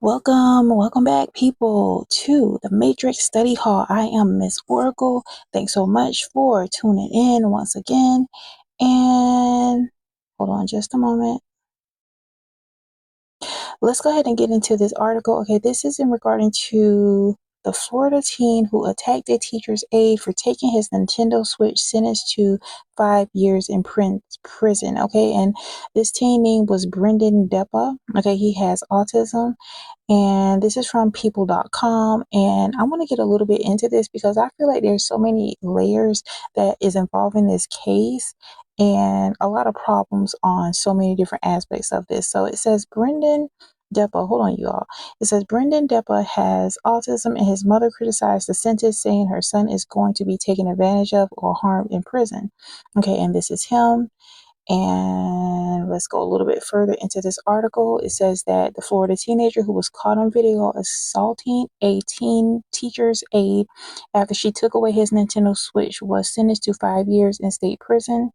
Welcome back, people, to the Matrix Study Hall. I am Miss Oracle. Thanks so much for tuning in once again. And hold on just a moment. Let's go ahead and get into this article. Okay, this is in regarding to the Florida teen who attacked a teacher's aide for taking his Nintendo Switch, sentenced to 5 years in prison. Okay, and this teen name was Brendan Deppa. Okay, he has autism, and this is from people.com. And I want to get a little bit into this because I feel like there's so many layers that is involved in this case and a lot of problems on so many different aspects of this. So it says Brendan Deppa, hold on, you all. It says Brendan Deppa has autism and his mother criticized the sentence, saying her son is going to be taken advantage of or harmed in prison. Okay, and this is him. And let's go a little bit further into this article. It says that the Florida teenager who was caught on video assaulting a teen teacher's aide after she took away his Nintendo Switch was sentenced to 5 years in state prison.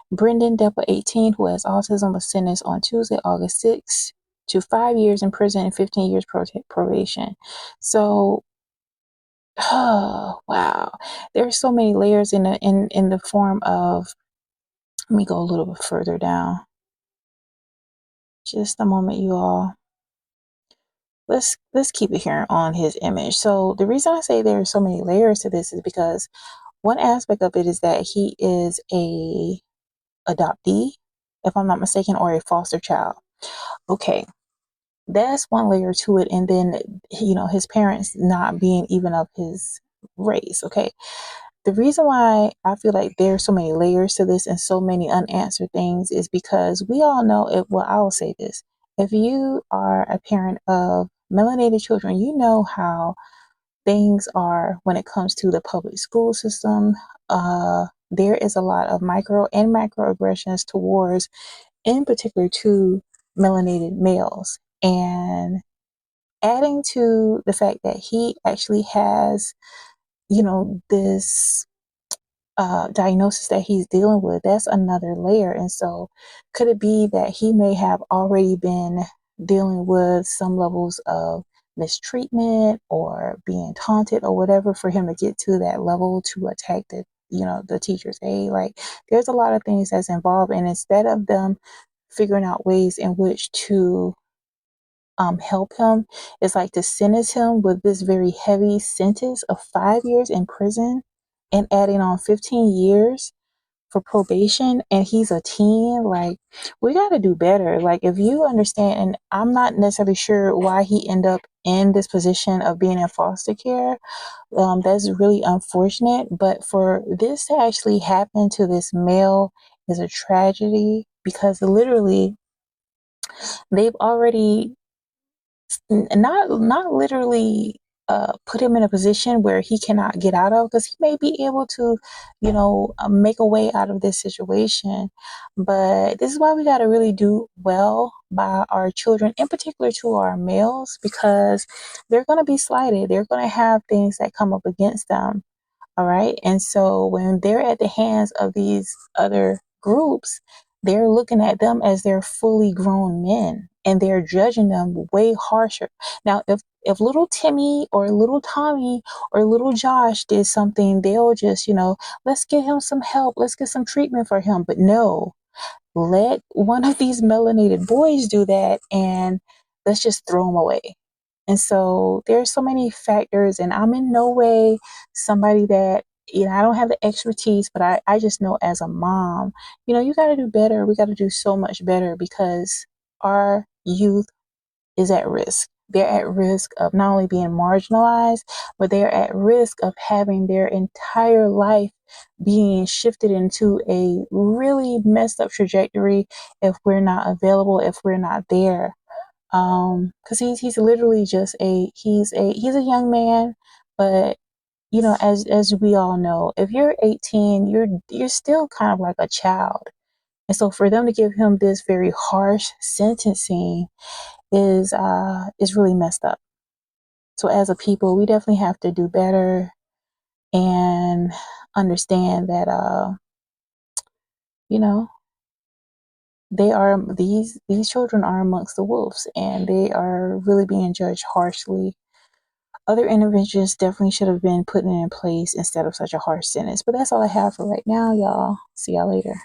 Brendan Deppa, 18, who has autism, was sentenced on Tuesday, August 6th, to 5 years in prison and 15 years probation. So, oh, wow, there's so many layers in the form of. Let me go a little bit further down. Just a moment, you all. Let's keep it here on his image. So the reason I say there are so many layers to this is because one aspect of it is that he is a adoptee, if I'm not mistaken, or a foster child. Okay, that's one layer to it, and then his parents not being even of his race. Okay, the reason why I feel like there's so many layers to this and so many unanswered things is because we all know it. Well, I will say this. If you are a parent of melanated children, you know how things are when it comes to the public school system. There is a lot of micro and macroaggressions towards, in particular, to melanated males. And adding to the fact that he actually has, this diagnosis that he's dealing with, that's another layer. And so could it be that he may have already been dealing with some levels of mistreatment or being taunted or whatever for him to get to that level to attack the teacher's aide? Like, there's a lot of things that's involved, and instead of them figuring out ways in which to help him, it's like to sentence him with this very heavy sentence of 5 years in prison and adding on 15 years for probation, and he's a teen. Like, we got to do better. Like, if you understand, and I'm not necessarily sure why he ended up in this position of being in foster care. That's really unfortunate, but for this to actually happen to this male is a tragedy, because literally they've already not literally put him in a position where he cannot get out of, because he may be able to make a way out of this situation. But this is why we got to really do well by our children, in particular to our males, because they're going to be slighted. They're going to have things that come up against them. All right. And so when they're at the hands of these other groups, they're looking at them as they're fully grown men, and they're judging them way harsher. Now, if little Timmy or little Tommy or little Josh did something, they'll just, let's get him some help. Let's get some treatment for him. But no, let one of these melanated boys do that, and let's just throw him away. And so there's so many factors, and I'm in no way somebody that, I don't have the expertise, but I just know as a mom, you got to do better. We got to do so much better, because our youth is at risk. They're at risk of not only being marginalized, but they're at risk of having their entire life being shifted into a really messed up trajectory if we're not available, if we're not there. Because he's literally just he's a young man, but as we all know, if you're 18, you're still kind of like a child. And so for them to give him this very harsh sentencing is really messed up. So as a people, we definitely have to do better and understand that you know these children are amongst the wolves, and they are really being judged harshly. Other interventions definitely should have been put in place instead of such a harsh sentence. But that's all I have for right now, y'all. See y'all later.